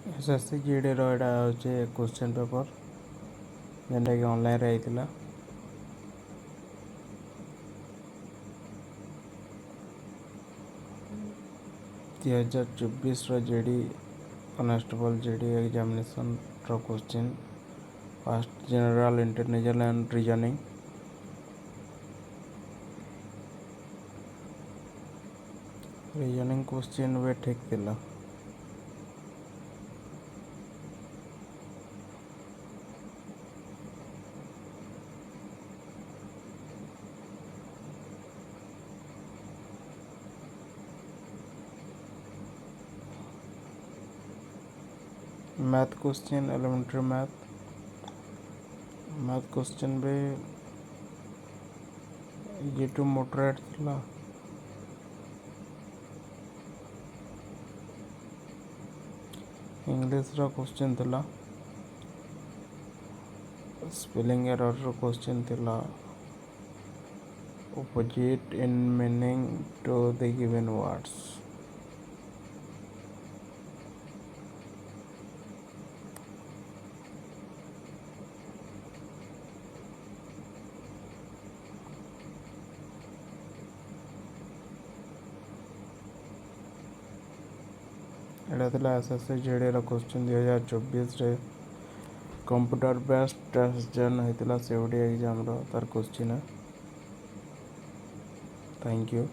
SSC GD रो एटा होचे question paper जेनटा कि online रे आइतिला 2024 रो जेडी कॉन्स्टेबल जेडी एग्जामिनेशन रो question first general international and reasoning question वे ठीक थिला math question elementary math question भी ये टू मोटरेट थिला इंग्लिश रो क्वेश्चन थिला स्पेलिंग एरर रो क्वेश्चन थिला opposite in meaning to the given words एटा थिला एसएससी जीडी रो क्वेश्चन 2024 रे कंप्यूटर बेस्ड टेस्ट जन होइतिला सेवडी एग्जाम रो तार क्वेश्चन है थैंक यू।